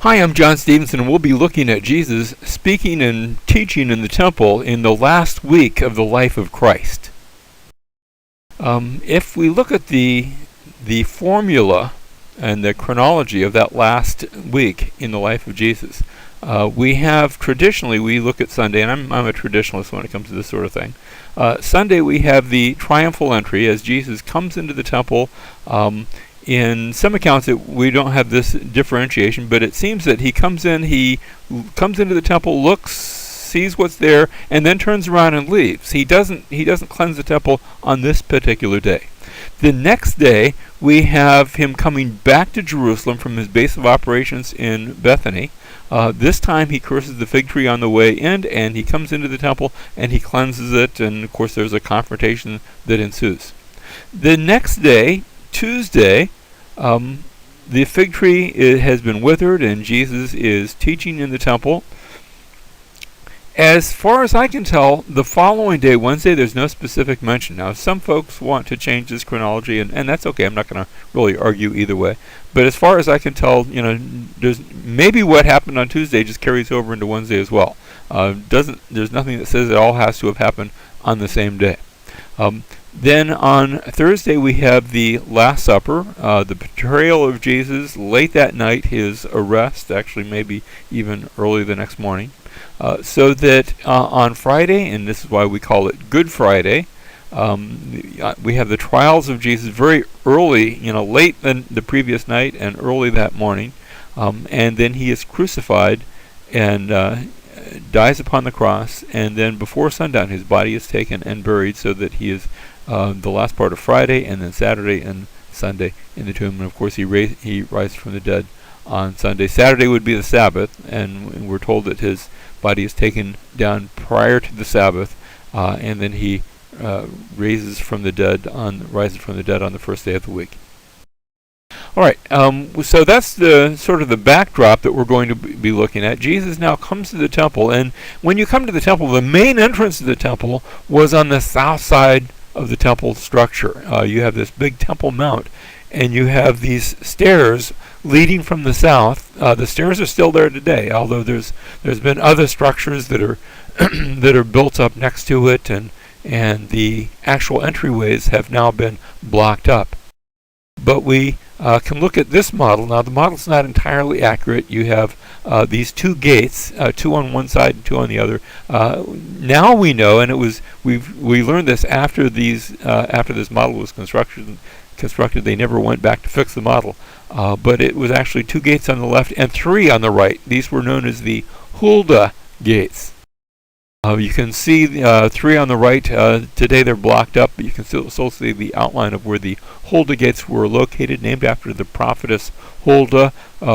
Hi, I'm John Stevenson, and we'll be looking at Jesus speaking and teaching in the temple in the last week of the life of Christ. If we look at the formula and the chronology of that last week in the life of Jesus, we look at Sunday, and I'm a traditionalist when it comes to this sort of thing. Sunday we have the triumphal entry as Jesus comes into the temple. In some accounts, we don't have this differentiation, but it seems that he comes into the temple, looks, sees what's there, and then turns around and leaves. He doesn't cleanse the temple on this particular day. The next day, we have him coming back to Jerusalem from his base of operations in Bethany. This time he curses the fig tree on the way in, and he comes into the temple and he cleanses it, and of course there's a confrontation that ensues. The next day, Tuesday, the fig tree has been withered and Jesus is teaching in the temple. As far as I can tell, the following day, Wednesday, there's no specific mention. Now, some folks want to change this chronology, and that's okay. I'm not going to really argue either way. But as far as I can tell, there's maybe what happened on Tuesday just carries over into Wednesday as well. There's nothing that says it all has to have happened on the same day. Then on Thursday we have the Last Supper, the betrayal of Jesus, late that night, his arrest, actually maybe even early the next morning. So that on Friday, and this is why we call it Good Friday, we have the trials of Jesus very early, late the previous night and early that morning. And then he is crucified and dies upon the cross, and then before sundown his body is taken and buried, so that he is the last part of Friday and then Saturday and Sunday in the tomb. And of course he rises from the dead on Sunday. Saturday would be the Sabbath, and we're told that his body is taken down prior to the Sabbath, and then he rises from the dead on the first day of the week. All right, so that's the sort of the backdrop that we're going to be looking at. Jesus now comes to the temple, and when you come to the temple, the main entrance to the temple was on the south side of the temple structure. You have this big temple mount, and you have these stairs leading from the south. The stairs are still there today, although there's been other structures that are that are built up next to it, and the actual entryways have now been blocked up. But we can look at this model. Now, the model's not entirely accurate. You have these two gates, two on one side and two on the other. Now we know, and we learned this after this model was constructed. They never went back to fix the model, but it was actually two gates on the left and three on the right. These were known as the Huldah gates. You can see three on the right. Today they're blocked up, but you can still see the outline of where the Huldah gates were located, named after the prophetess Huldah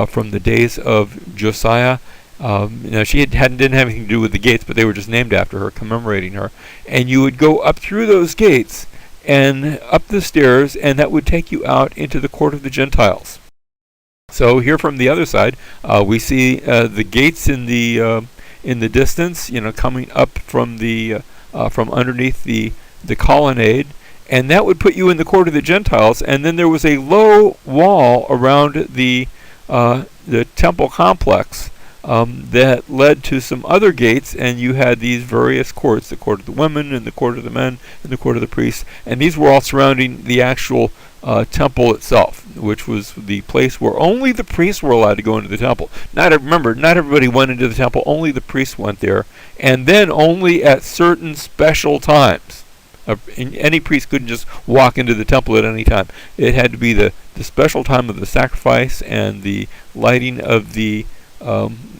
from the days of Josiah. She didn't have anything to do with the gates, but they were just named after her, commemorating her. And you would go up through those gates and up the stairs, and that would take you out into the court of the Gentiles. So here from the other side, we see the gates in the distance, coming up from from underneath the colonnade, and that would put you in the court of the Gentiles. And then there was a low wall around the temple complex that led to some other gates, and you had these various courts: the court of the women, and the court of the men, and the court of the priests. And these were all surrounding the actual temple itself, which was the place where only the priests were allowed to go into the temple. Not everybody went into the temple. Only the priests went there, and then only at certain special times. Any priest couldn't just walk into the temple at any time. It had to be the special time of the sacrifice and the lighting of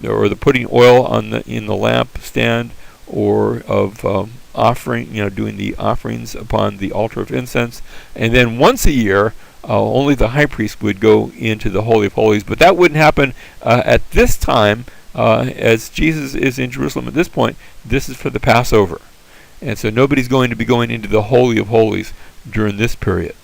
or the putting oil in the lamp stand, or of offering, doing the offerings upon the altar of incense. And then once a year, only the high priest would go into the Holy of Holies. But that wouldn't happen at this time, as Jesus is in Jerusalem at this point. This is for the Passover. And so nobody's going to be going into the Holy of Holies during this period.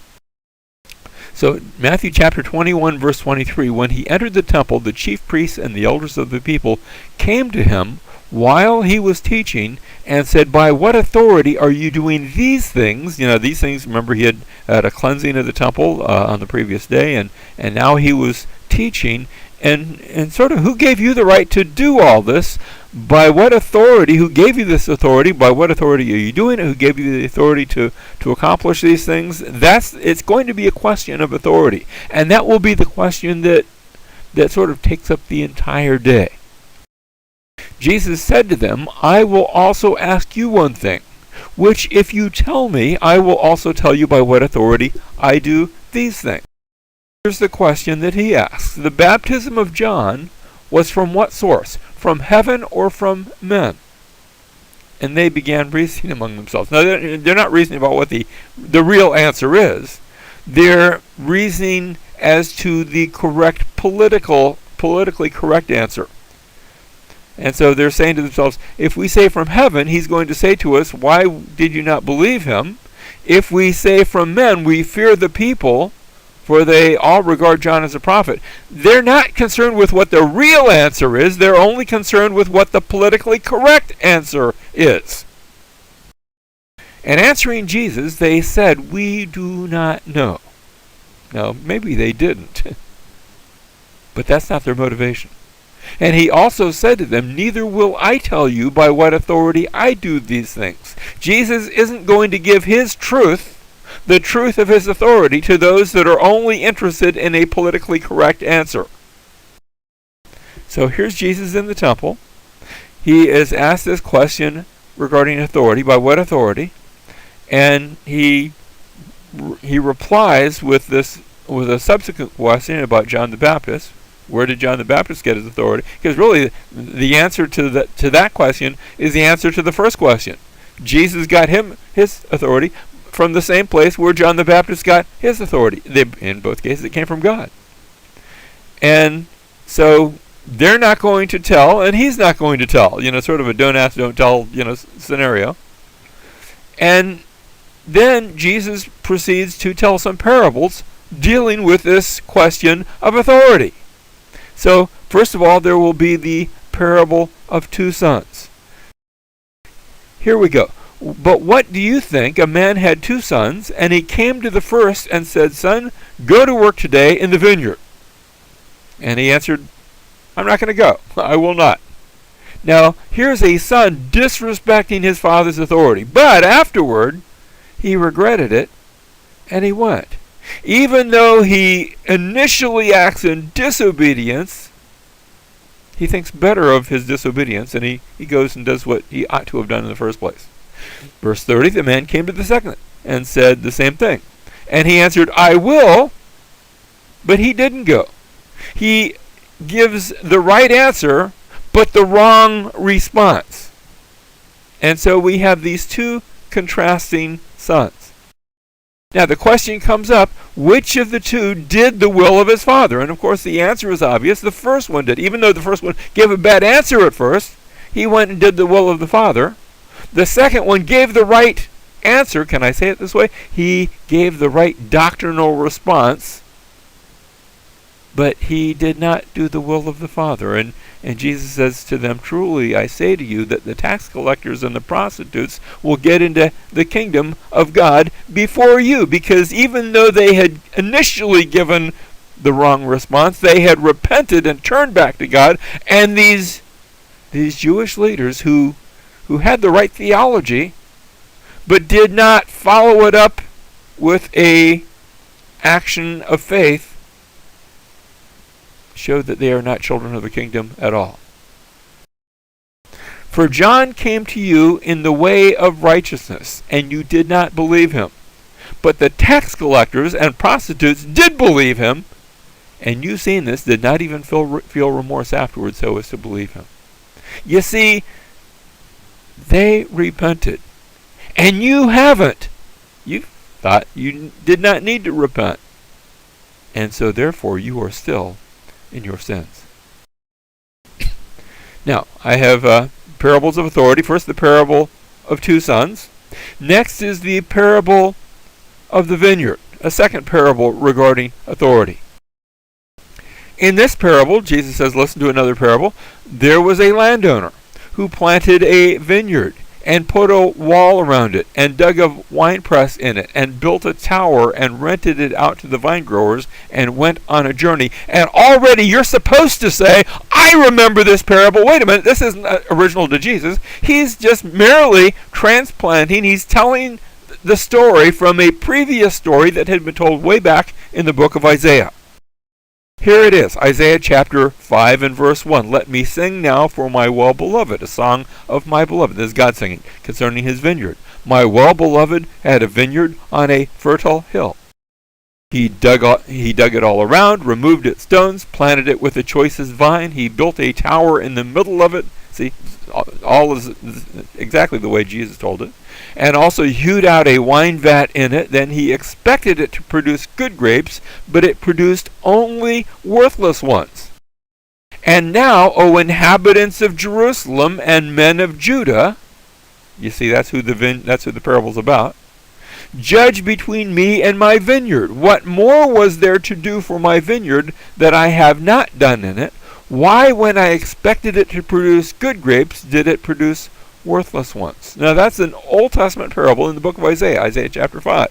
So Matthew chapter 21, verse 23, when he entered the temple, the chief priests and the elders of the people came to him while he was teaching and said, "By what authority are you doing these things?" These things, remember, he had a cleansing of the temple on the previous day, and now he was teaching, and sort of who gave you the right to do all this? By what authority? Who gave you this authority? By what authority are you doing it? Who gave you the authority to accomplish these things? It's going to be a question of authority, and that will be the question that sort of takes up the entire day. Jesus said to them, I will also ask you one thing, which if you tell me, I will also tell you by what authority I do these things. Here's the question that he asks. The baptism of John was from what source? From heaven or from men? And they began reasoning among themselves. Now, they're not reasoning about what the real answer is. They're reasoning as to the politically correct answer. And so they're saying to themselves, if we say from heaven, he's going to say to us, why did you not believe him? If we say from men, we fear the people, for they all regard John as a prophet. They're not concerned with what the real answer is. They're only concerned with what the politically correct answer is. And answering Jesus, they said, we do not know. Now, maybe they didn't. But that's not their motivation. And he also said to them, neither will I tell you by what authority I do these things. Jesus isn't going to give his truth, the truth of his authority, to those that are only interested in a politically correct answer. So here's Jesus in the temple. He is asked this question regarding authority, by what authority? And he replies with a subsequent question about John the Baptist. Where did John the Baptist get his authority? Because really, the answer to that question is the answer to the first question. Jesus got his authority from the same place where John the Baptist got his authority. In both cases, it came from God. And so they're not going to tell, and he's not going to tell. Sort of a don't ask, don't tell, scenario. And then Jesus proceeds to tell some parables dealing with this question of authority. So, first of all, there will be the parable of two sons. Here we go. But what do you think? A man had two sons, and he came to the first and said, son, go to work today in the vineyard. And he answered, I'm not going to go. I will not. Now, here's a son disrespecting his father's authority. But afterward, he regretted it, and he went. Even though he initially acts in disobedience, he thinks better of his disobedience, and he goes and does what he ought to have done in the first place. Verse 30, the man came to the second and said the same thing. And he answered, I will, but he didn't go. He gives the right answer, but the wrong response. And so we have these two contrasting sons. Now the question comes up, which of the two did the will of his father? And of course the answer is obvious. The first one did. Even though the first one gave a bad answer at first, he went and did the will of the father. The second one gave the right answer. Can I say it this way? He gave the right doctrinal response, but he did not do the will of the Father. And Jesus says to them, truly I say to you that the tax collectors and the prostitutes will get into the kingdom of God before you, because even though they had initially given the wrong response, they had repented and turned back to God. And these Jewish leaders who had the right theology but did not follow it up with a action of faith showed that they are not children of the kingdom at all. For John came to you in the way of righteousness, and you did not believe him. But the tax collectors and prostitutes did believe him, and you, seeing this, did not even feel remorse afterwards so as to believe him. You see, they repented, and you haven't. You thought you did not need to repent, and so therefore you are still in your sins. Now, I have parables of authority. First, the parable of two sons. Next is the parable of the vineyard, a second parable regarding authority. In this parable, Jesus says, listen to another parable. There was a landowner who planted a vineyard, and put a wall around it, and dug a winepress in it, and built a tower, and rented it out to the vine growers, and went on a journey. And already you're supposed to say, I remember this parable. Wait a minute, this isn't original to Jesus. He's just merely transplanting. He's telling the story from a previous story that had been told way back in the book of Isaiah. Here it is, Isaiah chapter 5 and verse 1. Let me sing now for my well-beloved, a song of my beloved. This is God singing concerning his vineyard. My well-beloved had a vineyard on a fertile hill. He dug it all around, removed its stones, planted it with the choicest vine. He built a tower in the middle of it. See, all is exactly the way Jesus told it. And also hewed out a wine vat in it. Then he expected it to produce good grapes, but it produced only worthless ones. And now, O inhabitants of Jerusalem and men of Judah, you see, that's who the parable's about. Judge between me and my vineyard. What more was there to do for my vineyard that I have not done in it? Why, when I expected it to produce good grapes, did it produce worthless ones? Now that's an Old Testament parable in the book of Isaiah, Isaiah chapter 5.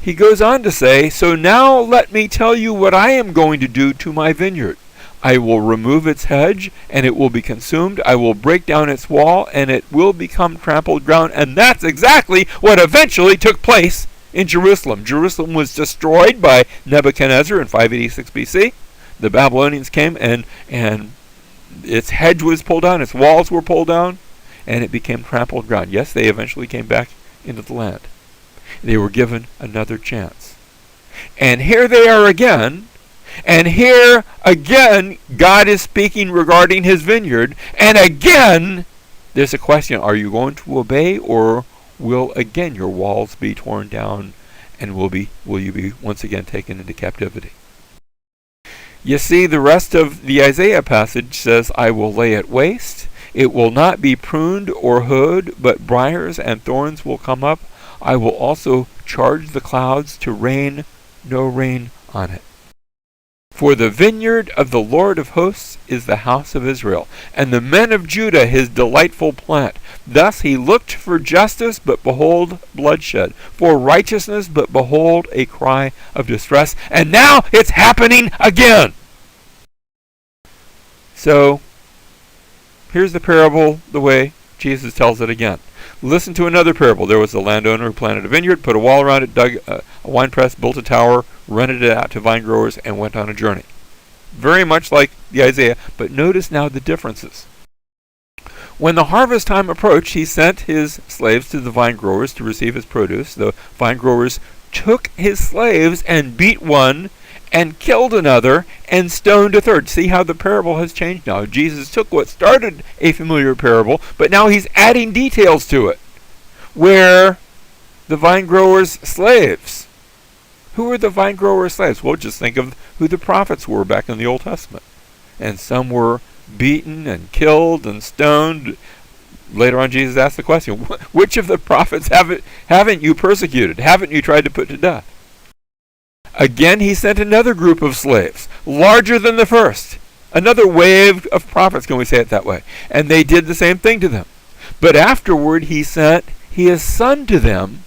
He goes on to say, so now let me tell you what I am going to do to my vineyard. I will remove its hedge, and it will be consumed. I will break down its wall, and it will become trampled ground. And that's exactly what eventually took place in Jerusalem. Jerusalem was destroyed by Nebuchadnezzar in 586 BC. The Babylonians came, and its hedge was pulled down, its walls were pulled down, and it became trampled ground. Yes, they eventually came back into the land. They were given another chance. And here they are again. And here again, God is speaking regarding his vineyard. And again, there's a question. Are you going to obey, or will again your walls be torn down, and will you be once again taken into captivity? You see, the rest of the Isaiah passage says, I will lay it waste. It will not be pruned or hoed, but briars and thorns will come up. I will also charge the clouds to rain no rain on it. For the vineyard of the Lord of hosts is the house of Israel, and the men of Judah his delightful plant. Thus he looked for justice, but behold bloodshed, for righteousness, but behold a cry of distress. And now it's happening again. So, here's the parable the way Jesus tells it again. Listen to another parable. There was a landowner who planted a vineyard, put a wall around it, dug a winepress, built a tower, rented it out to vine growers, and went on a journey. Very much like the Isaiah, but notice now the differences. When the harvest time approached, he sent his slaves to the vine growers to receive his produce. The vine growers took his slaves and beat one and killed another and stoned a third. See how the parable has changed now. Jesus took what started a familiar parable, but now he's adding details to it. Where the vine growers' slaves. Who were the vine growers' slaves? Well, just think of who the prophets were back in the Old Testament. And some were beaten and killed and stoned. Later on, Jesus asked the question, which of the prophets haven't you persecuted? Haven't you tried to put to death? Again, he sent another group of slaves, larger than the first. Another wave of prophets, can we say it that way? And they did the same thing to them. But afterward, he sent his son to them,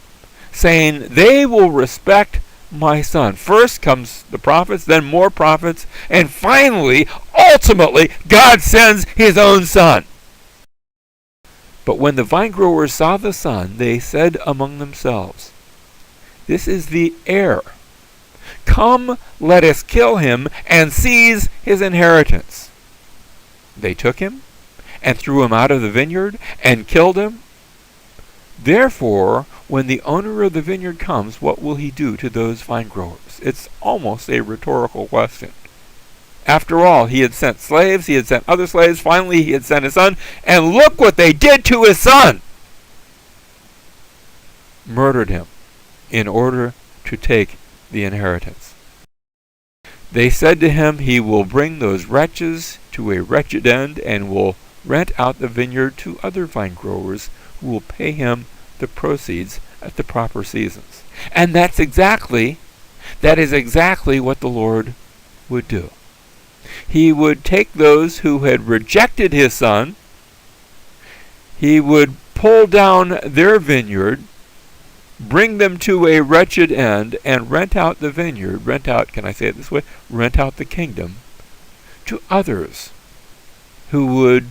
saying, they will respect my son. First comes the prophets, then more prophets, and finally, ultimately, God sends his own son. But when the vine growers saw the son, they said among themselves, this is the heir. Come, let us kill him and seize his inheritance. They took him and threw him out of the vineyard and killed him. Therefore, when the owner of the vineyard comes, what will he do to those vine growers? It's almost a rhetorical question. After all, he had sent slaves, he had sent other slaves, finally he had sent his son, and look what they did to his son! Murdered him in order to take the inheritance. They said to him, he will bring those wretches to a wretched end and will rent out the vineyard to other vine growers who will pay him the proceeds at the proper seasons. And that is exactly what the Lord would do. He would take those who had rejected his son He would pull down their vineyard, bring them to a wretched end, and rent out the vineyard, rent out, can I say it this way? Rent out the kingdom to others who would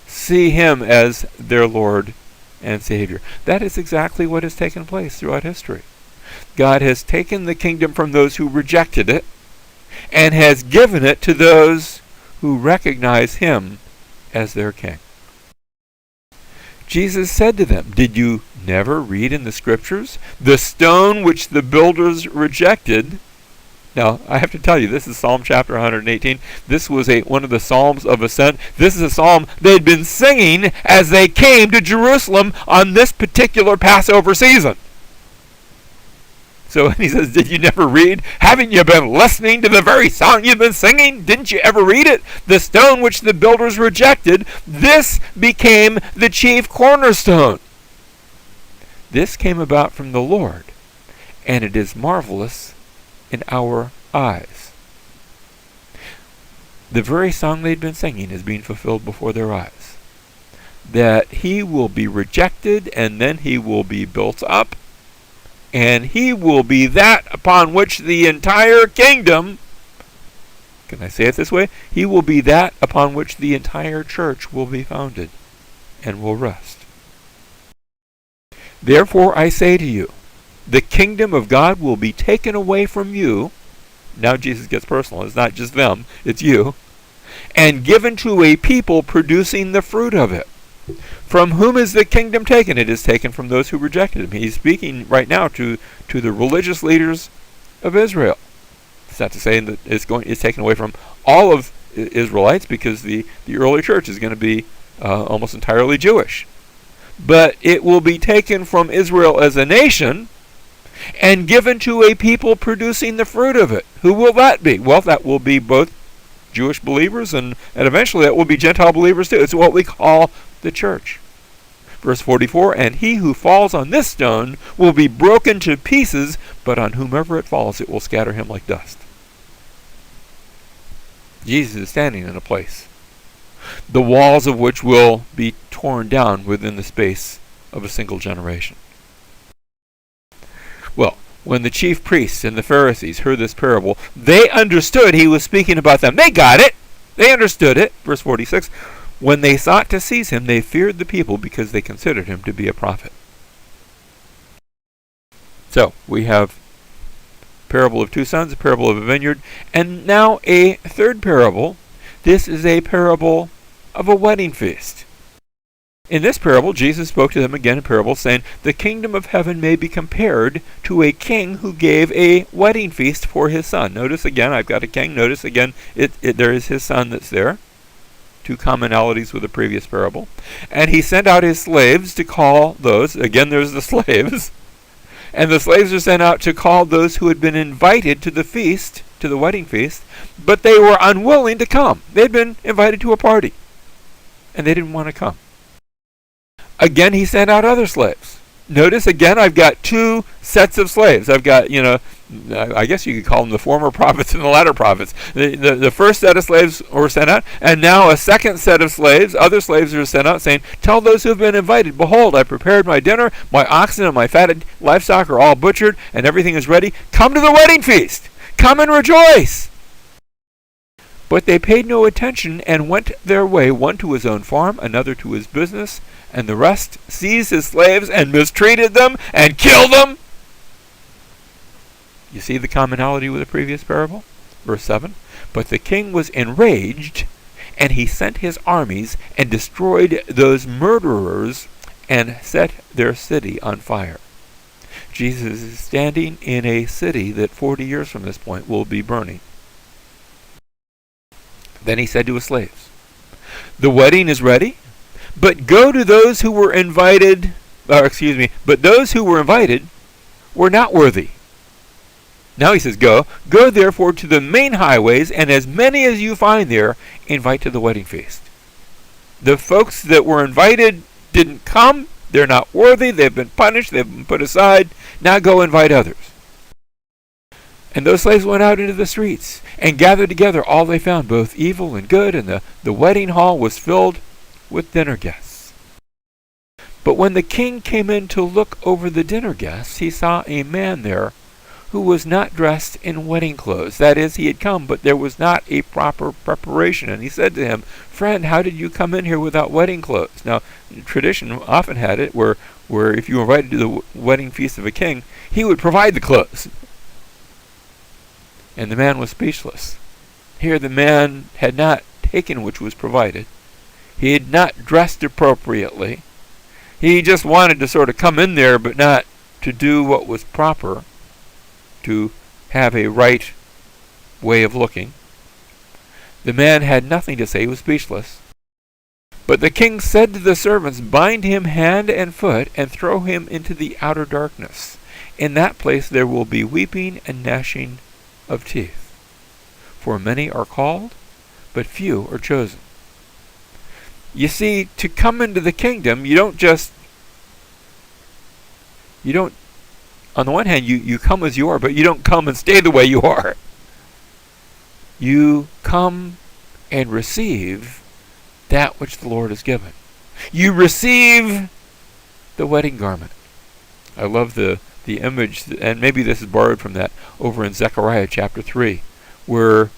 see him as their Lord and Savior. That is exactly what has taken place throughout history. God has taken the kingdom from those who rejected it and has given it to those who recognize him as their king. Jesus said to them, "Did you never read in the scriptures? The stone which the builders rejected." Now, I have to tell you, this is Psalm chapter 118. This was one of the Psalms of Ascent. This is a psalm they'd been singing as they came to Jerusalem on this particular Passover season. So when he says, "Did you never read? Haven't you been listening to the very song you've been singing? Didn't you ever read it? The stone which the builders rejected, this became the chief cornerstone." This came about from the Lord, and it is marvelous in our eyes. The very song they'd been singing is being fulfilled before their eyes. That he will be rejected, and then he will be built up, and he will be that upon which the entire kingdom, can I say it this way? He will be that upon which the entire church will be founded and will rest. "Therefore I say to you, the kingdom of God will be taken away from you." Now Jesus gets personal. It's not just them, it's you. "And given to a people producing the fruit of it. From whom is the kingdom taken? It is taken from those who rejected him." He's speaking right now to the religious leaders of Israel. It's not to say that it's taken away from all of Israelites, because the early church is going to be almost entirely Jewish. But it will be taken from Israel as a nation and given to a people producing the fruit of it. Who will that be? Well, that will be both Jewish believers and eventually that will be Gentile believers too. It's what we call the church. Verse 44, "And he who falls on this stone will be broken to pieces, but on whomever it falls it will scatter him like dust." Jesus is standing in a place, the walls of which will be torn down within the space of a single generation. Well, when the chief priests and the Pharisees heard this parable, they understood he was speaking about them. They got it. They understood it. Verse 46, "When they sought to seize him, they feared the people because they considered him to be a prophet." So, we have parable of two sons, a parable of a vineyard, and now a third parable. This is a parable of a wedding feast. In this parable, Jesus spoke to them again in parable, saying, "The kingdom of heaven may be compared to a king who gave a wedding feast for his son." Notice again, I've got a king. Notice again, there is his son that's there. Two commonalities with the previous parable. "And he sent out his slaves to call those," again there's the slaves, "and the slaves are sent out to call those who had been invited to the feast, to the wedding feast, but they were unwilling to come." They'd been invited to a party, and they didn't want to come. Again, he sent out other slaves. Notice again, I've got two sets of slaves. I've got, I guess you could call them the former prophets and the latter prophets. The first set of slaves were sent out, and now a second set of slaves, other slaves are sent out, saying, "Tell those who have been invited, behold, I prepared my dinner, my oxen and my fatted livestock are all butchered, and everything is ready. Come to the wedding feast. Come and rejoice." But they paid no attention and went their way, one to his own farm, another to his business, and the rest seized his slaves and mistreated them and killed them. You see the commonality with the previous parable? Verse 7, "But the king was enraged, and he sent his armies and destroyed those murderers and set their city on fire." Jesus is standing in a city that 40 years from this point will be burning. Then he said to his slaves, "The wedding is ready, but go to those who were invited, but those who were invited were not worthy." Now he says, Go therefore to the main highways, and as many as you find there, invite to the wedding feast." The folks that were invited didn't come. They're not worthy. They've been punished. They've been put aside. Now go invite others. And those slaves went out into the streets and gathered together all they found, both evil and good, and the wedding hall was filled with dinner guests. But when the king came in to look over the dinner guests, he saw a man there who was not dressed in wedding clothes. That is, he had come, but there was not a proper preparation. And he said to him, "Friend, how did you come in here without wedding clothes?" Now, tradition often had it where if you were invited to the wedding feast of a king, he would provide the clothes. And the man was speechless. Here the man had not taken which was provided. He had not dressed appropriately. He just wanted to sort of come in there, but not to do what was proper, to have a right way of looking. The man had nothing to say. He was speechless. But the king said to the servants, "Bind him hand and foot, and throw him into the outer darkness. In that place there will be weeping and gnashing of teeth. For many are called, but few are chosen." You see, to come into the kingdom, you don't, on the one hand, you come as you are, but you don't come and stay the way you are. You come and receive that which the Lord has given. You receive the wedding garment. I love the image, and maybe this is borrowed from that, over in Zechariah chapter 3, where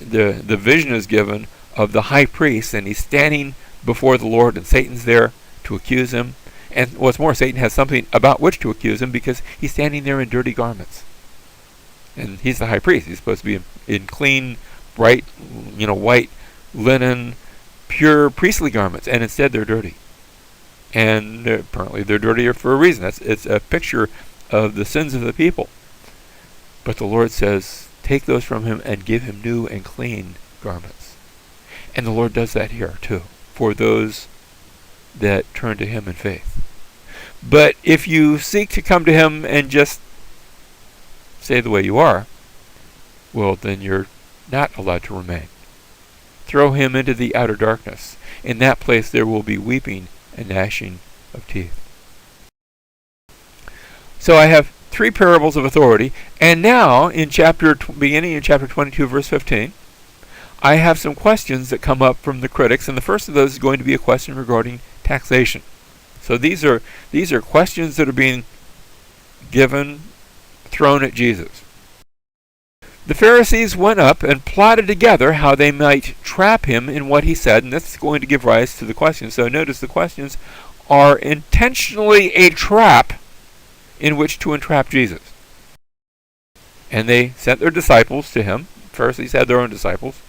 the vision is given of the high priest, and he's standing before the Lord, and Satan's there to accuse him. And what's more, Satan has something about which to accuse him, because he's standing there in dirty garments. And he's the high priest. He's supposed to be in clean, bright, white linen, pure priestly garments, and instead they're dirty. And apparently they're dirtier for a reason. It's a picture of the sins of the people. But the Lord says, take those from him and give him new and clean garments. And the Lord does that here too, for those that turn to him in faith. But if you seek to come to him and just stay the way you are, well, then you're not allowed to remain. Throw him into the outer darkness. In that place there will be weeping and gnashing of teeth. So I have 3 parables of authority, and now beginning in chapter 22, verse 15, I have some questions that come up from the critics, and the first of those is going to be a question regarding taxation. So these are questions that are being thrown at Jesus. The Pharisees went up and plotted together how they might trap him in what he said, and that's going to give rise to the questions. So notice the questions are intentionally a trap in which to entrap Jesus. And they sent their disciples to him. The Pharisees had their own disciples,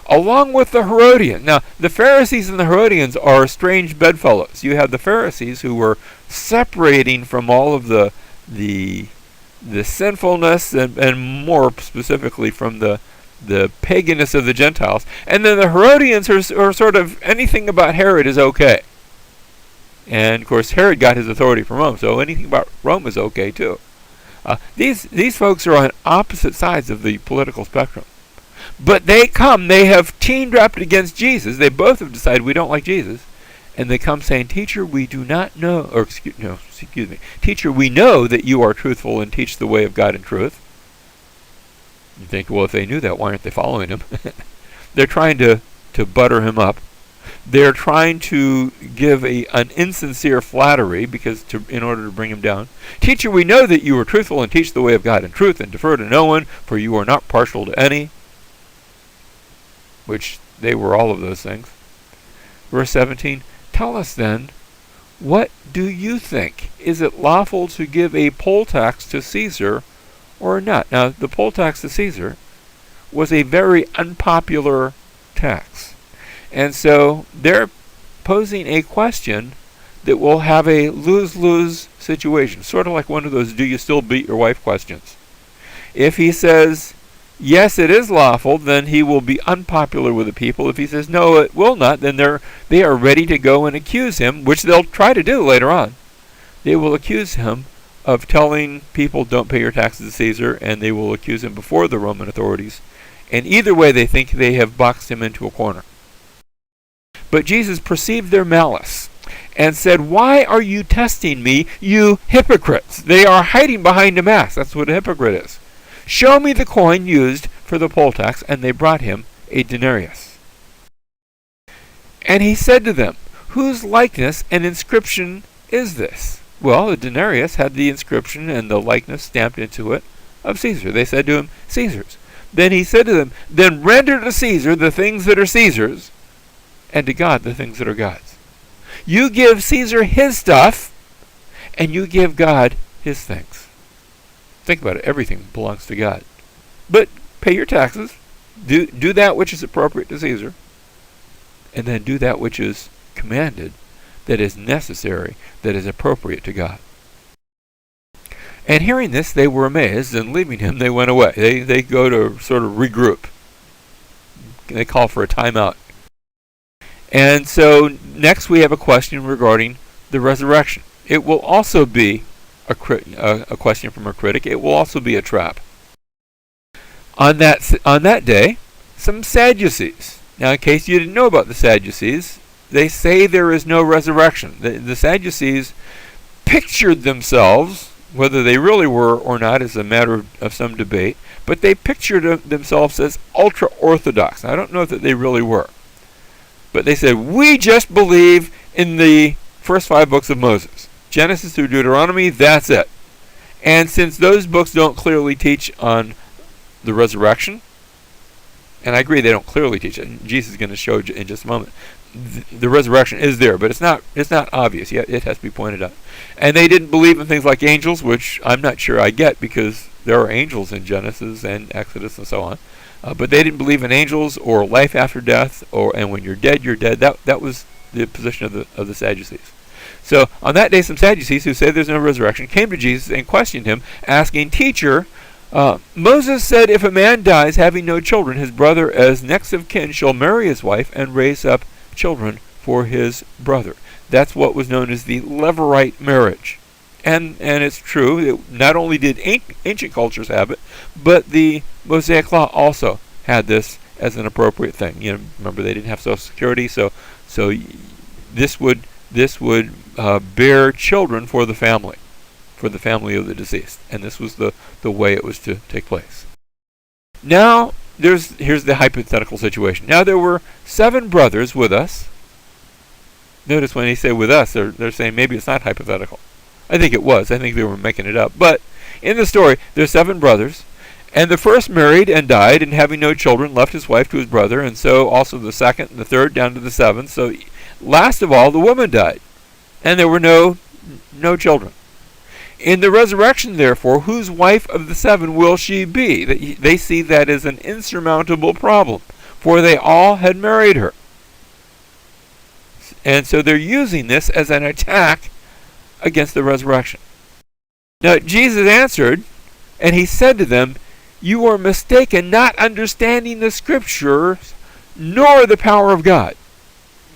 along with the Herodians. Now, the Pharisees and the Herodians are strange bedfellows. You have the Pharisees who were separating from all of the sinfulness and more specifically from the paganness of the Gentiles. And then the Herodians are sort of anything about Herod is okay. And, of course, Herod got his authority from Rome, so anything about Rome is okay, too. These folks are on opposite sides of the political spectrum. But they have teamed up against Jesus. They both have decided we don't like Jesus. And they come saying, "Teacher, we do not know," or excuse me, "Teacher, we know that you are truthful and teach the way of God in truth." You think, well, if they knew that, why aren't they following him? They're trying to butter him up. They're trying to give an insincere flattery in order to bring him down. "Teacher, we know that you are truthful and teach the way of God in truth and defer to no one, for you are not partial to any," which they were all of those things. Verse 17, "Tell us then, what do you think? Is it lawful to give a poll tax to Caesar or not?" Now, the poll tax to Caesar was a very unpopular tax. And so they're posing a question that will have a lose-lose situation, sort of like one of those "do you still beat your wife" questions. If he says, yes, it is lawful, then he will be unpopular with the people. If he says, no, it will not, then they are ready to go and accuse him, which they'll try to do later on. They will accuse him of telling people don't pay your taxes to Caesar, and they will accuse him before the Roman authorities. And either way, they think they have boxed him into a corner. But Jesus perceived their malice and said, "Why are you testing me, you hypocrites?" They are hiding behind a mask. That's what a hypocrite is. "Show me the coin used for the poll tax," and they brought him a denarius. And he said to them, whose likeness and inscription is this? Well, the denarius had the inscription and the likeness stamped into it of Caesar. They said to him, Caesar's. Then he said to them, then render to Caesar the things that are Caesar's, and to God the things that are God's. You give Caesar his stuff, and you give God his things. Think about it. Everything belongs to God. But pay your taxes. Do that which is appropriate to Caesar, and then do that which is commanded, that is necessary, that is appropriate to God. And hearing this, they were amazed, and leaving him, they went away. They go to sort of regroup. They call for a timeout. And so next we have a question regarding the resurrection. It will also be a question from a critic. It will also be a trap. On that day, some Sadducees. Now, in case you didn't know about the Sadducees, they say there is no resurrection. The Sadducees pictured themselves, whether they really were or not is a matter of some debate, but they pictured themselves as ultra-Orthodox. I don't know that they really were. But they said, we just believe in the first 5 books of Moses. Genesis through Deuteronomy, that's it. And since those books don't clearly teach on the resurrection, and I agree they don't clearly teach it, and Jesus is going to show in just a moment, the resurrection is there, but it's not obvious yet. It has to be pointed out. And they didn't believe in things like angels, which I'm not sure I get, because there are angels in Genesis and Exodus and so on. But they didn't believe in angels or life after death, and when you're dead, you're dead. That was the position of the Sadducees. So on that day, some Sadducees who say there's no resurrection came to Jesus and questioned him, asking, Teacher, Moses said if a man dies having no children, his brother as next of kin shall marry his wife and raise up children for his brother. That's what was known as the Levirate marriage. And it's true, not only did ancient cultures have it, but the Mosaic Law also had this as an appropriate thing. You know, remember they didn't have Social Security, so this would bear children for the family of the deceased, and this was the way it was to take place. Now here's the hypothetical situation. Now there were 7 brothers with us. Notice when they say with us, they're saying maybe it's not hypothetical. I think it was. I think they were making it up. But in the story, there's 7 brothers, and the first married and died, and having no children, left his wife to his brother, and so also the second, and the third, down to the 7th. So last of all, the woman died, and there were no children. In the resurrection, therefore, whose wife of the 7 will she be? They see that as an insurmountable problem, for they all had married her. And so they're using this as an attack against the resurrection. Now Jesus answered, and he said to them, you are mistaken, not understanding the Scriptures, nor the power of God.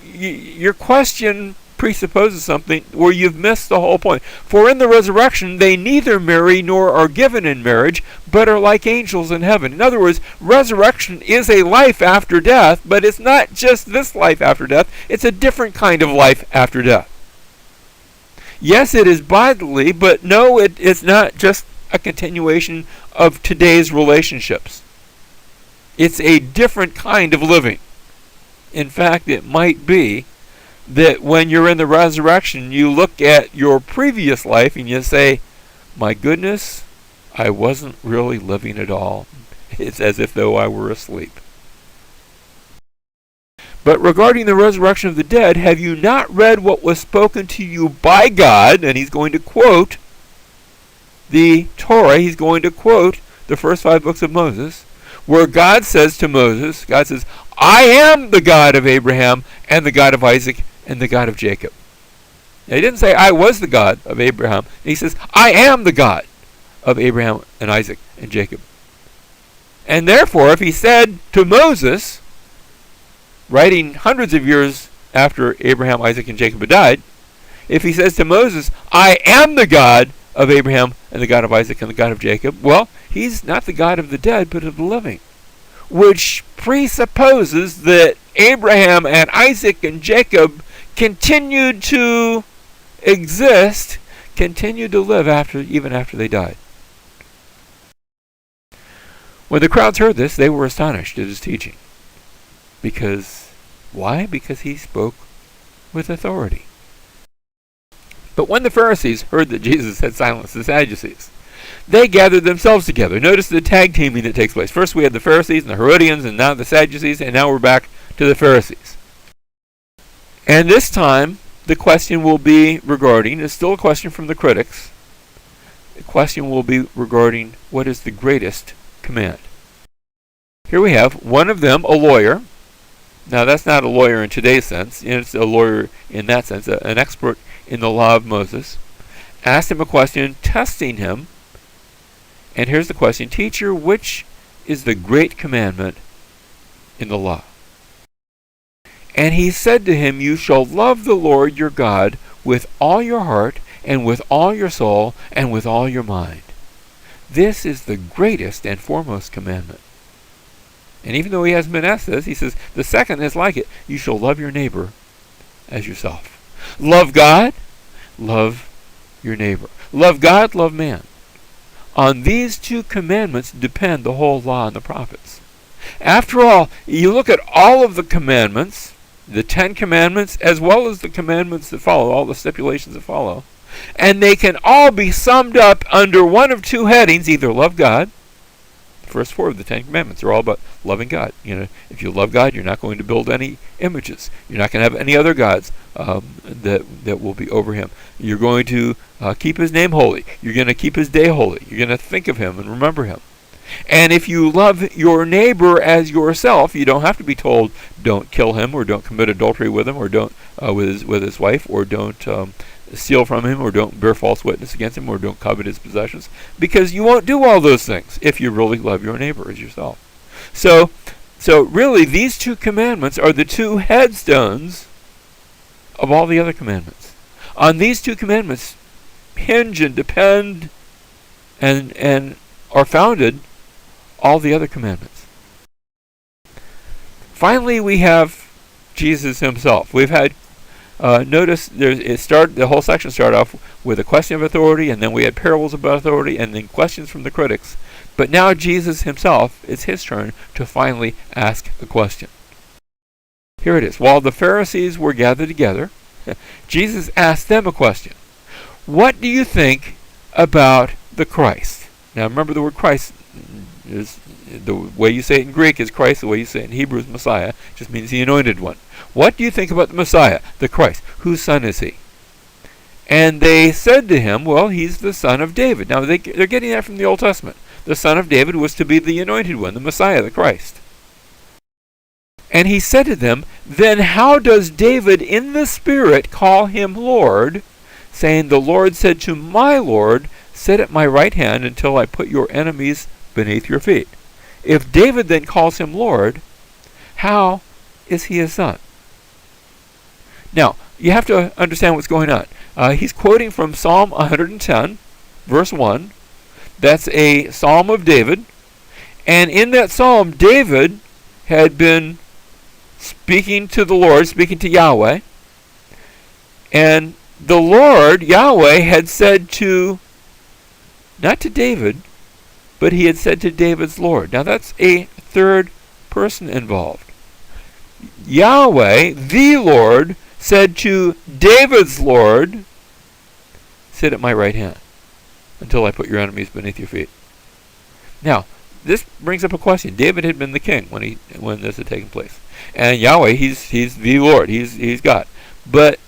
Your question presupposes something where you've missed the whole point. For in the resurrection they neither marry nor are given in marriage, but are like angels in heaven. In other words, resurrection is a life after death, but it's not just this life after death, it's a different kind of life after death. Yes, it is bodily, but no, it's not just a continuation of today's relationships. It's a different kind of living. In fact, it might be that when you're in the resurrection, you look at your previous life and you say, my goodness, I wasn't really living at all. It's as if though I were asleep. But regarding the resurrection of the dead, have you not read what was spoken to you by God? And he's going to quote the Torah. He's going to quote the first 5 books of Moses, where God says to Moses, God says, I am the God of Abraham and the God of Isaac and the God of Jacob. Now, he didn't say, I was the God of Abraham. He says, I am the God of Abraham and Isaac and Jacob. And therefore, if he said to Moses, writing hundreds of years after Abraham, Isaac, and Jacob had died, if he says to Moses, I am the God of Abraham and the God of Isaac and the God of Jacob, well, he's not the God of the dead, but of the living, which presupposes that Abraham and Isaac and Jacob continued to exist, continued to live even after they died. When the crowds heard this, they were astonished at his teaching. Why? Because he spoke with authority. But when the Pharisees heard that Jesus had silenced the Sadducees, they gathered themselves together. Notice the tag teaming that takes place. First we had the Pharisees and the Herodians, and now the Sadducees, and now we're back to the Pharisees. And this time, the question will be regarding, it's still a question from the critics, the question will be regarding what is the greatest command. Here we have one of them, a lawyer. Now that's not a lawyer in today's sense, it's a lawyer in that sense, an expert in the law of Moses, asked him a question, testing him. And here's the question, Teacher, which is the great commandment in the law? And he said to him, You shall love the Lord your God with all your heart, and with all your soul, and with all your mind. This is the greatest and foremost commandment. And even though he hasn't been asked this, he says, the second is like it. You shall love your neighbor as yourself. Love God, love your neighbor. Love God, love man. On these two commandments depend the whole law and the prophets. After all, you look at all of the commandments, the 10 commandments, as well as the commandments that follow, all the stipulations that follow, and they can all be summed up under one of two headings, either love God. The first 4 of the 10 commandments are all about loving God. If you love God, you're not going to build any images. You're not going to have any other gods that will be over him. You're going to keep his name holy. You're going to keep his day holy. You're going to think of him and remember him. And if you love your neighbor as yourself, you don't have to be told, don't kill him, or don't commit adultery with him, or don't with his wife, or don't steal from him, or don't bear false witness against him, or don't covet his possessions, because you won't do all those things if you really love your neighbor as yourself. So really, these 2 commandments are the 2 headstones of all the other commandments. On these 2 commandments hinge and depend and are founded all the other commandments. Finally, we have Jesus himself. We've had notice the whole section started off with a question of authority, and then we had parables about authority, and then questions from the critics. But now Jesus himself, it's his turn to finally ask a question. Here it is. While the Pharisees were gathered together, Jesus asked them a question. What do you think about the Christ? Now remember, the word Christ is the way you say it in Greek is Christ, the way you say it in Hebrew is Messiah. It just means the anointed one. What do you think about the Messiah, the Christ? Whose son is he? And they said to him, well, he's the son of David. Now they're getting that from the Old Testament. The son of David was to be the anointed one, the Messiah, the Christ. And he said to them, then how does David in the Spirit call him Lord, saying, the Lord said to my Lord, sit at my right hand until I put your enemies beneath your feet. If David then calls him Lord, how is he his son? Now, you have to understand what's going on. He's quoting from Psalm 110, verse 1. That's a psalm of David. And in that psalm, David had been speaking to the Lord, speaking to Yahweh. And the Lord, Yahweh, had said to, not to David, but he had said to David's Lord. Now that's a third person involved. Yahweh, the Lord, said to David's Lord, sit at my right hand until I put your enemies beneath your feet. Now, this brings up a question. David had been the king when this had taken place. And Yahweh, he's the Lord, he's God. But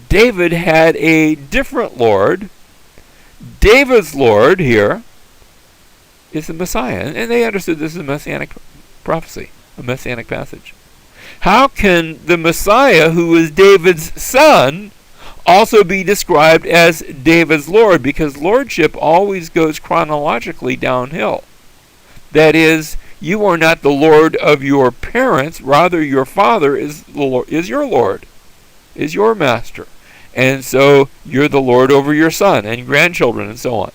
David had a different Lord. David's Lord here is the Messiah. And they understood this is a messianic prophecy, a messianic passage. How can the Messiah, who is David's son, also be described as David's Lord? Because lordship always goes chronologically downhill. That is, you are not the Lord of your parents, rather your father is your Lord, is your master. And so you're the Lord over your son and grandchildren and so on.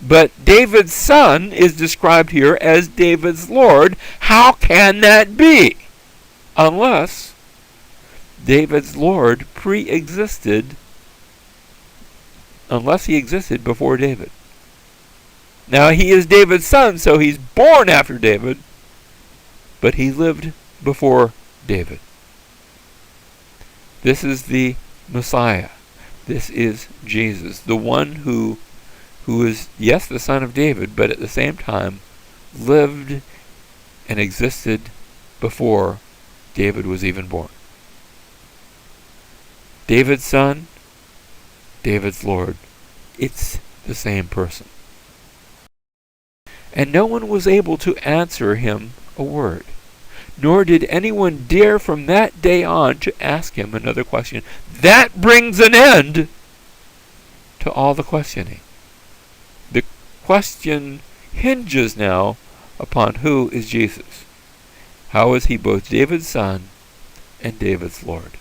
But David's son is described here as David's Lord. How can that be? Unless David's Lord pre-existed, unless he existed before David. Now he is David's son, so he's born after David, but he lived before David. This is the Messiah. This is Jesus, the one who is, yes, the son of David, but at the same time lived and existed before David was even born. David's son, David's Lord. It's the same person. And no one was able to answer him a word, nor did anyone dare from that day on to ask him another question. That brings an end to all the questioning. The question hinges now upon who is Jesus. How is he both David's son and David's Lord?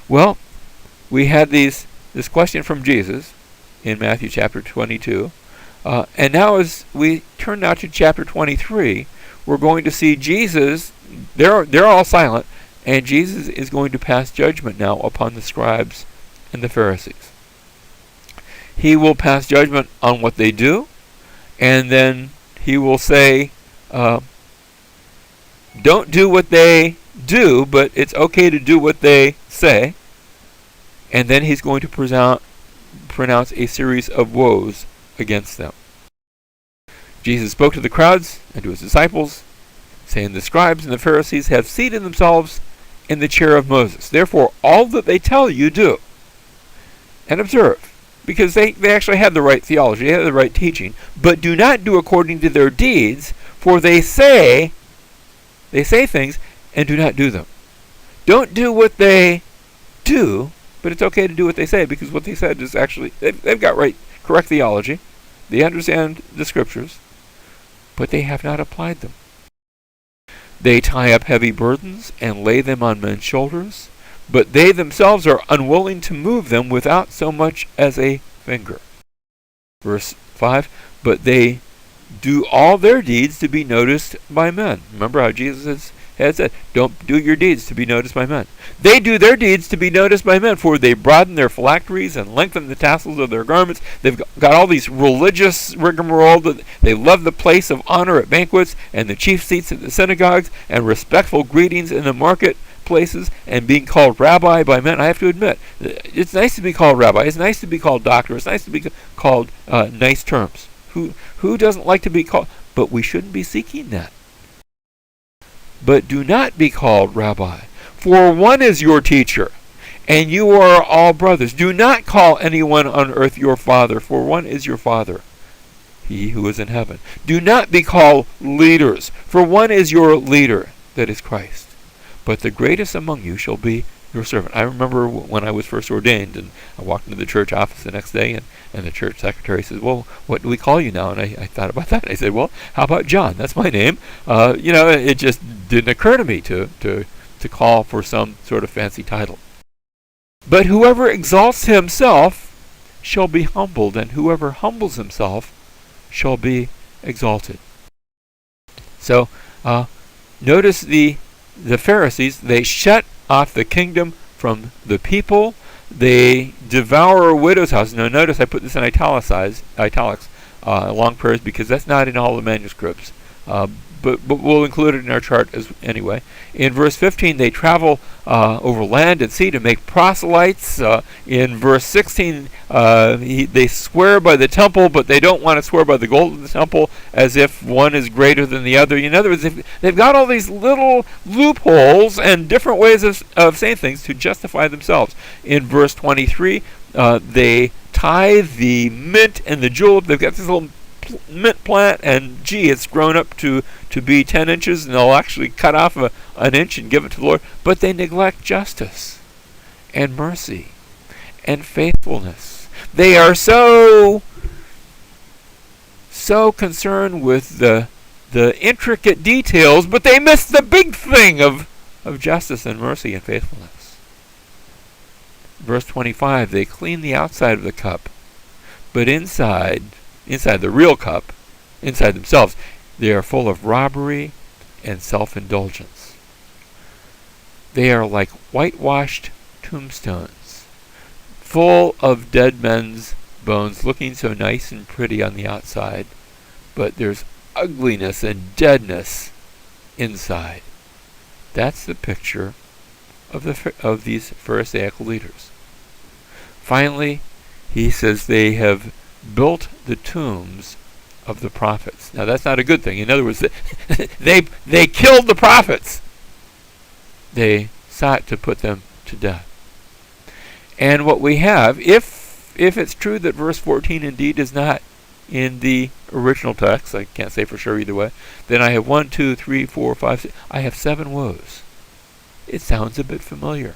Well, we had this question from Jesus in Matthew chapter 22. And now as we turn now to chapter 23, we're going to see Jesus, they're all silent, and Jesus is going to pass judgment now upon the scribes and the Pharisees. He will pass judgment on what they do, and then he will say, don't do what they do, but it's okay to do what they say. And then he's going to pronounce a series of woes against them. Jesus spoke to the crowds and to his disciples, saying, the scribes and the Pharisees have seated themselves in the chair of Moses. Therefore, all that they tell you, do. And observe, because they actually had the right theology, they had the right teaching, but do not do according to their deeds, for they say things and do not do them. Don't do what they do, but it's okay to do what they say, because what they said is actually, they've got correct theology, they understand the scriptures, but they have not applied them. They tie up heavy burdens and lay them on men's shoulders, but they themselves are unwilling to move them without so much as a finger. Verse 5, but they do all their deeds to be noticed by men. Remember how Jesus had said, don't do your deeds to be noticed by men. They do their deeds to be noticed by men, for they broaden their phylacteries and lengthen the tassels of their garments. They've got all these religious rigmarole. They love the place of honor at banquets and the chief seats at the synagogues and respectful greetings in the marketplaces and being called rabbi by men. I have to admit, it's nice to be called rabbi. It's nice to be called doctor. It's nice to be called nice terms. Who doesn't like to be called? But we shouldn't be seeking that. But do not be called rabbi, for one is your teacher, and you are all brothers. Do not call anyone on earth your father, for one is your Father, he who is in heaven. Do not be called leaders, for one is your leader, that is Christ. But the greatest among you shall be your servant. I remember when I was first ordained, and I walked into the church office the next day, and the church secretary says, well, what do we call you now? And I thought about that. I said, well, how about John? That's my name. It just didn't occur to me to call for some sort of fancy title. But whoever exalts himself shall be humbled, and whoever humbles himself shall be exalted. So, notice the Pharisees, they shut off the kingdom from the people. They devour a widow's house. Now notice I put this in italics, long prayers, because that's not in all the manuscripts. But we'll include it in our chart anyway. In verse 15, they travel over land and sea to make proselytes. In verse 16, they swear by the temple, but they don't want to swear by the gold of the temple, as if one is greater than the other. In other words, they've got all these little loopholes and different ways of saying things to justify themselves. In verse 23, they tithe the mint and the julep. They've got this little mint plant, and it's grown up to be 10 inches, and they'll actually cut off an inch and give it to the Lord. But they neglect justice and mercy and faithfulness. They are so concerned with the intricate details, but they miss the big thing of justice and mercy and faithfulness. Verse 25, they clean the outside of the cup, but inside the real cup, inside themselves, they are full of robbery and self-indulgence. They are like whitewashed tombstones, full of dead men's bones, looking so nice and pretty on the outside, but there's ugliness and deadness inside. That's the picture of these Pharisaical leaders. Finally, he says they have built the tombs of the prophets. Now that's not a good thing. In other words, they killed the prophets. They sought to put them to death. And what we have, if it's true that verse 14 indeed is not in the original text, I can't say for sure either way, then I have 1, 2, 3, 4, 5, 6, I have 7 woes. It sounds a bit familiar.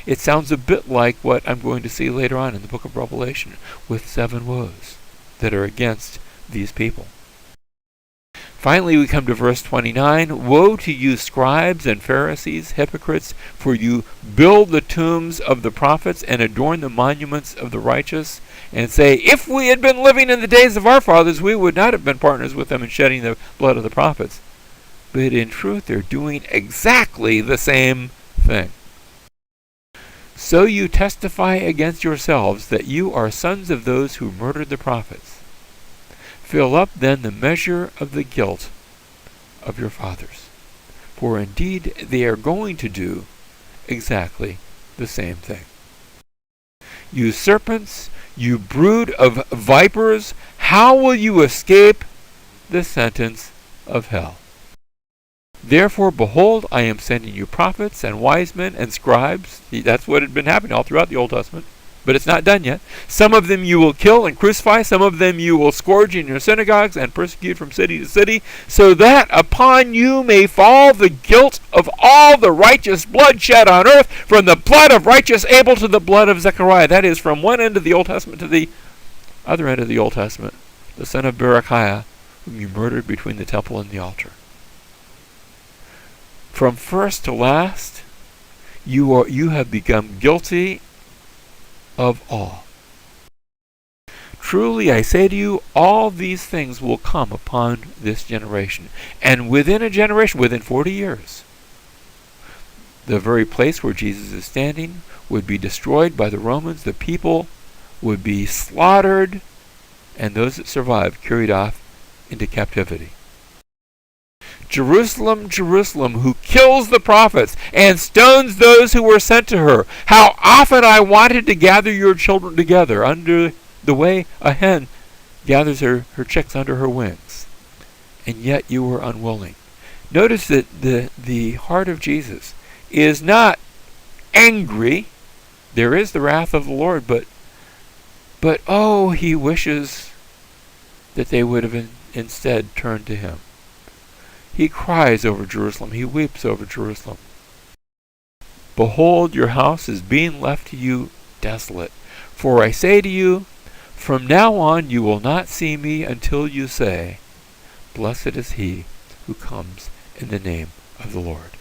It sounds a bit like what I'm going to see later on in the book of Revelation, with 7 woes that are against these people. Finally, we come to verse 29. Woe to you, scribes and Pharisees, hypocrites, for you build the tombs of the prophets and adorn the monuments of the righteous, and say, if we had been living in the days of our fathers, we would not have been partners with them in shedding the blood of the prophets. But in truth, they're doing exactly the same thing. So you testify against yourselves that you are sons of those who murdered the prophets. Fill up then the measure of the guilt of your fathers. For indeed they are going to do exactly the same thing. You serpents, you brood of vipers, how will you escape the sentence of hell? Therefore, behold, I am sending you prophets and wise men and scribes. That's what had been happening all throughout the Old Testament. But it's not done yet. Some of them you will kill and crucify. Some of them you will scourge in your synagogues and persecute from city to city, so that upon you may fall the guilt of all the righteous blood shed on earth, from the blood of righteous Abel to the blood of Zechariah. That is, from one end of the Old Testament to the other end of the Old Testament, the son of Berechiah, whom you murdered between the temple and the altar. From first to last, you have become guilty of all. Truly I say to you, all these things will come upon this generation. And within a generation, within 40 years, the very place where Jesus is standing would be destroyed by the Romans. The people would be slaughtered, and those that survived carried off into captivity. Jerusalem, Jerusalem, who kills the prophets and stones those who were sent to her. How often I wanted to gather your children together under the way a hen gathers her chicks under her wings, and yet you were unwilling. Notice that the heart of Jesus is not angry. There is the wrath of the Lord, but oh, he wishes that they would have instead turned to him. He cries over Jerusalem. He weeps over Jerusalem. Behold, your house is being left to you desolate. For I say to you, from now on you will not see me until you say, blessed is he who comes in the name of the Lord.